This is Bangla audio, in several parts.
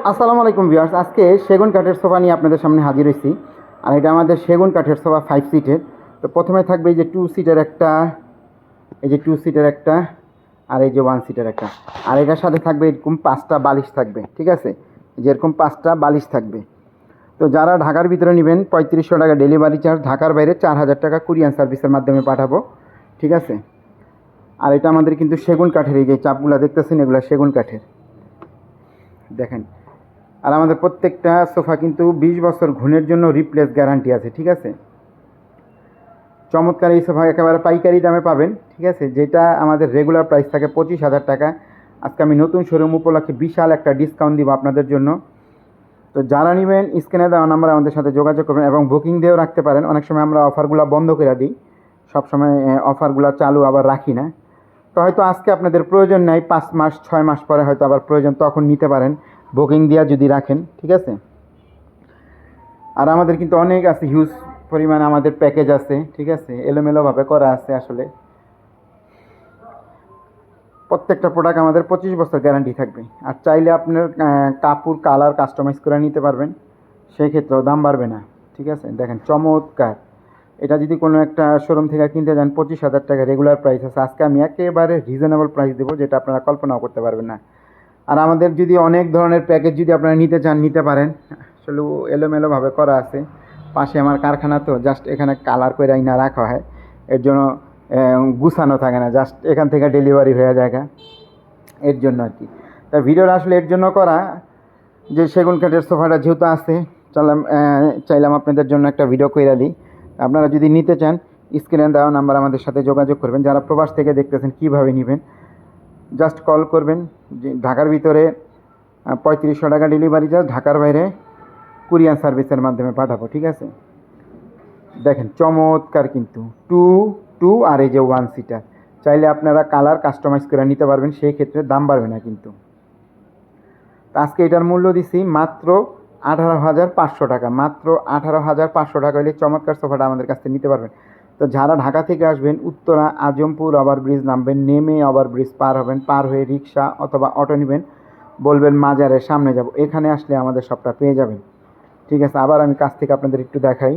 আসসালামু আলাইকুম ভিউয়ার্স, আজকে সেগুন কাঠের সোফা নিয়ে আপনাদের সামনে হাজির হয়েছি। আর এটা আমাদের সেগুন কাঠের সোফা 5 সিটের। তো প্রথমে থাকবে এই যে 2 সিটের একটা, এই যে 2 সিটের একটা, আর এই যে 1 সিটের একটা। আর এটার সাথে থাকবে এরকম 5টা বালিশ থাকবে, ঠিক আছে? যেরকম 5টা বালিশ থাকবে। তো যারা ঢাকার ভিতরে নেবেন 3500 টাকা ডেলিভারি চার্জ, ঢাকার বাইরে 4000 টাকা কুরিয়ার সার্ভিসের মাধ্যমে পাঠাবো, ঠিক আছে? আর এটা আমাদের কিন্তু সেগুন কাঠের, এই যে চাপগুলো দেখতেছেন এগুলো সেগুন কাঠের, দেখেন। আর আমাদের প্রত্যেকটা সোফা কিন্তু 20 বছর ঘুণের জন্য রিপ্লেস গ্যারান্টি আছে, ঠিক আছে? চমৎকার এই সোফা একেবারে পাইকারি দামে পাবেন, ঠিক আছে? যেটা আমাদের রেগুলার প্রাইস থাকে 25,000 টাকা। আজকে আমি নতুন শোরুম উপলক্ষে বিশাল একটা ডিসকাউন্ট দিব আপনাদের জন্য। তো যারা নেবেন স্ক্রিনে দেওয়া নাম্বারে আমাদের সাথে যোগাযোগ করবেন এবং বুকিং দিয়েও রাখতে পারেন। অনেক সময় আমরা অফারগুলো বন্ধ করে দিই, সবসময় অফারগুলো চালু আবার রাখি না। তো হয়তো আজকে আপনাদের প্রয়োজন নেই, 5 মাস 6 মাস পরে হয়তো আবার প্রয়োজন, তখন নিতে পারেন বুকিং দিয়ে যদি রাখেন, ঠিক আছে? আর আমাদের কিন্তু অনেক আছে, হিউজ পরিমাণে আমাদের প্যাকেজ আছে, ঠিক আছে? এলোমেলোভাবে করা আছে আসলে। প্রত্যেকটা প্রোডাক্ট আমাদের 25 বছর গ্যারান্টি থাকবে। আর চাইলে আপনার কাপড় কালার কাস্টমাইজ করে নিতে পারবেন, সেই ক্ষেত্রেও দাম বাড়বে না, ঠিক আছে? দেখেন চমৎকার। এটা যদি কোনো একটা শোরুম থেকে কিনতে যান 25,000 টাকা রেগুলার প্রাইস আছে, আজকে আমি একেবারে রিজনেবল প্রাইস দেবো, যেটা আপনারা কল্পনাও করতে পারবেন না। আর আমাদের যদি অনেক ধরনের প্যাকেজ যদি আপনারা নিতে চান নিতে পারেন, আসলে এলোমেলোভাবে করা আছে। পাশে আমার কারখানা, তো জাস্ট এখানে কালার করে আইনা রাখা হয়, এর জন্য গুছানো থাকে না, জাস্ট এখান থেকে ডেলিভারি হয়ে যায়, এর জন্য আর কি। তা ভিডিওটা আসলে এর জন্য করা যে সেগুন কাঠের সোফাটা যেহেতু আছে, চাইলাম আপনাদের জন্য একটা ভিডিও করে দিই। আপনারা যদি নিতে চান স্ক্রিনে দেওয়া নাম্বার আমাদের সাথে যোগাযোগ করবেন। যারা প্রবাস থেকে দেখতেছেন কীভাবে নেবেন, জাস্ট কল করবেন। যে ঢাকার ভিতরে 3500 টাকা ডেলিভারি চার্জ, ঢাকার বাইরে কুরিয়ার সার্ভিসের মাধ্যমে পাঠাবো, ঠিক আছে? দেখেন চমৎকার কিন্তু টু টু আর এই যে 1 সিটার, চাইলে আপনারা কালার কাস্টমাইজ করে নিতে পারবেন, সেই ক্ষেত্রে দাম বাড়বে না কিন্তু। তো আজকে এটার মূল্য দিছি মাত্র 18,500 টাকা, মাত্র 18,500 টাকা হলে চমৎকার সোফাটা আমাদের কাছ থেকে নিতে পারবেন। তো যারা ঢাকা থেকে আসবেন উত্তরা আজমপুর ওভারব্রিজ নামবেন, নেমে ওভারব্রিজ পার হবেন, পার হয়ে রিক্সা অথবা অটো নেবেন, বলবেন মাজারের সামনে যাব, এখানে আসলে আমাদের সবটা পেয়ে যাবেন, ঠিক আছে? আবার আমি কাছ থেকে আপনাদের একটু দেখাই,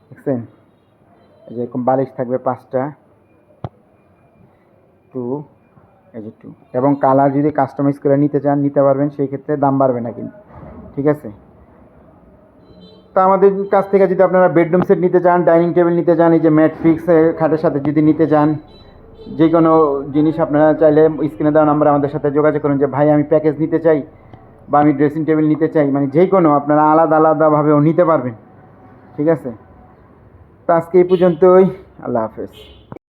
দেখছেন? এই যে এরকম বালিশ থাকবে 5টা, 2, এই যে 2, এবং কালার যদি কাস্টমাইজ করে নিতে চান নিতে পারবেন, সেই ক্ষেত্রে দাম বাড়বে না কিন্তু, ঠিক আছে? তা আমাদের কাছ থেকে যদি আপনারা বেডরুম সেট নিতে চান, ডাইনিং টেবিল নিতে চান, এই যে ম্যাট্রিক্স খাটের সাথে যদি নিতে চান, যে কোনো জিনিস আপনারা চাইলে স্ক্রিনে দেওয়া নাম্বার আমাদের সাথে যোগাযোগ করুন, যে ভাই আমি প্যাকেজ নিতে চাই বা আমি ড্রেসিং টেবিল নিতে চাই, মানে যে কোনো আপনারা আলাদা আলাদাভাবেও নিতে পারবেন, ঠিক আছে? তো আজকে এই পর্যন্তই, আল্লাহ হাফেজ।